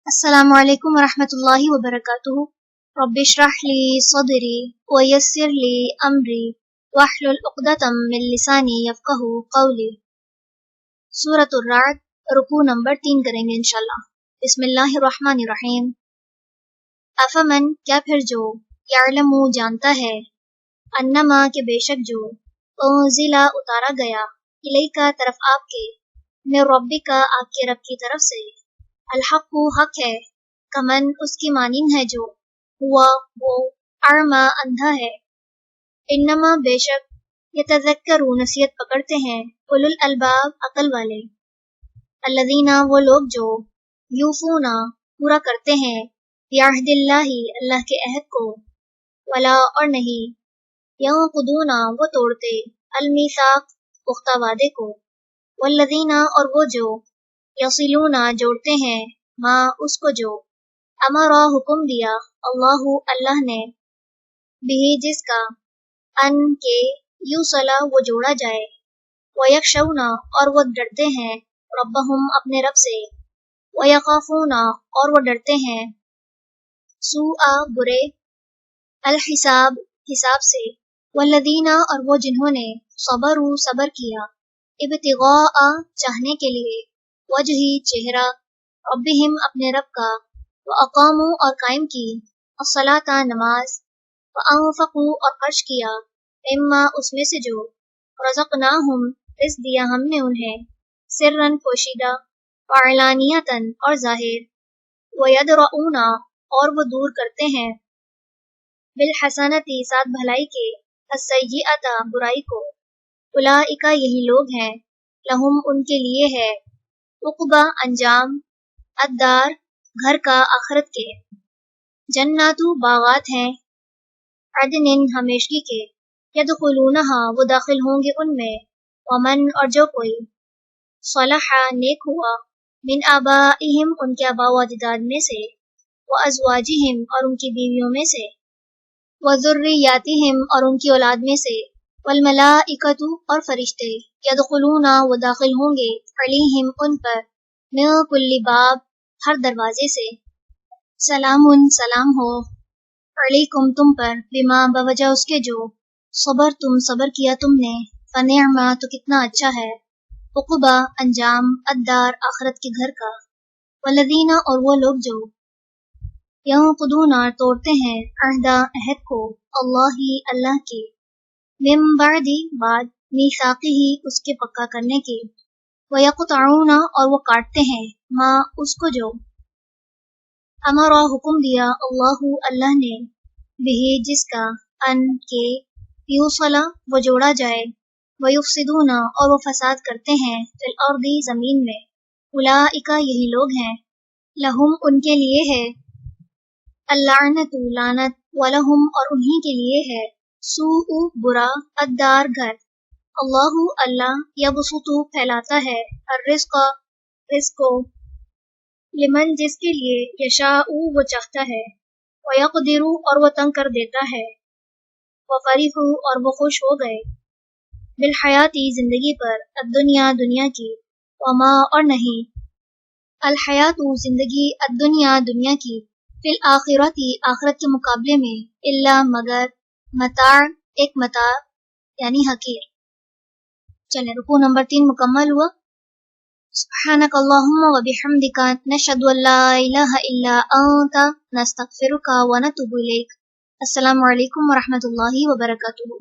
السلام علیکم ورحمۃ اللہ وبرکاتہ۔ رب اشرح لی صدری ویسر لی امری واحلل عقدۃ من لسانی یفقہوا قولی۔ سورۃ الرعد، رکوع نمبر 3 کریں گے انشاءاللہ۔ بسم اللہ الرحمن الرحیم۔ افمن، کیا پھر جو، یعلم جانتا ہے، انما کہ بے شک جو، انزل اتارا گیا، الیکا طرف آپ کے، من ربک آپ کے رب کی طرف سے، الحق حق ہے، کمن اس کی مانند ہے جو، ہوا وہ، اعمی اندھا ہے، انما بے شک، یتذکروا نصیحت پکڑتے ہیں، اولو الالباب عقل والے، الذین وہ لوگ جو، یوفون پورا کرتے ہیں، بعہد اللہ اللہ کے عہد کو، ولا اور نہیں، ینقضون وہ توڑتے، المیثاق پختہ وعدے کو، والذین اور وہ جو، یصلون جوڑتے ہیں، ما اس کو جو، امرا حکم دیا، اللہ اللہ نے، بھی جس کا، ان کے یوصلا وہ جوڑا جائے، ویخشون اور وہ ڈرتے ہیں، ربہم اپنے رب سے، ویخافون اور وہ ڈرتے ہیں، سوء برے، الحساب حساب سے، والذین اور وہ جنہوں نے، صبروا صبر کیا، ابتغاء چاہنے کے لیے، وجہی چہرہ، ربہم اپنے رب کا، واقاموا اور قائم کی، الصلاۃ نماز، وانفقوا اور خرچ کیا، مما اس میں سے جو، رزقناہم رزق دیا ہم نے انہیں، سرًا پوشیدہ، وعلانیۃً اور ظاہر، ویدرؤون اور وہ دور کرتے ہیں، بالحسنۃ ساتھ بھلائی کے، السیئۃ برائی کو، اولئک یہی لوگ ہیں، لہم ان کے لیے ہے، عقبی انجام، الدار گھر کا آخرت کے، جنات باغات ہیں، عدن ہمیشگی کے، یدخلونہا وہ داخل ہوں گے ان میں، ومن اور جو کوئی، صلح نیک ہوا، من آبائہم ان کے آباء و اجداد میں سے، وازواجہم اور ان کی بیویوں میں سے، وذریاتہم اور ان کی اولاد میں سے، والملائکۃ اور فرشتے، یدخلون وہ داخل ہوں گے، علیہم ان پر، من کل باب ہر دروازے سے، سلام سلام ہو، علیکم تم پر، بما بوجہ اس کے جو، صبر تم صبر کیا تم نے، فنعم تو کتنا اچھا ہے، عقبی انجام، الدار آخرت کے گھر کا، والذین اور وہ لوگ جو، ینقضون توڑتے ہیں، عہد کو، اللہ کے، من بعد بعد، میثاقہ اس کے پکا کرنے کے، ویقطعون اور وہ کاٹتے ہیں، ما اس کو جو، امرا حکم دیا، اللہ نے، بھی جس کا، ان کے، یوصلا وہ جوڑا جائے، ویفسدون اور وہ فساد کرتے ہیں، فی الارض زمین میں، اولئک یہی لوگ ہیں، لہم ان کے لیے ہے، اللعنت لعنت، ولہم اور انہی کے لیے ہے، سوء برا، الدار گھر، اللہ یبسط پھیلاتا ہے، الرزق رزق کو، لمن جس کے لیے، یشاء وہ چاہتا ہے، ویقدر اور وہ تنگ کر دیتا ہے، وفرحوا اور وہ خوش ہو گئے، بالحیاتی زندگی پر، الدنیا دنیا کی، وما اور نہیں، الحیات زندگی، الدنیا دنیا کی، فی الآخرتی آخرت کے مقابلے میں، الا مگر، متاع ایک متاع یعنی حقیر۔ چلیں رکوع نمبر 3 مکمل ہوا۔ سبحانک اللہم و بحمدک، نشہد ان لا الہ الا انت، نستغفرک و نتوب الیک۔ السلام علیکم ورحمۃ اللہ وبرکاتہ۔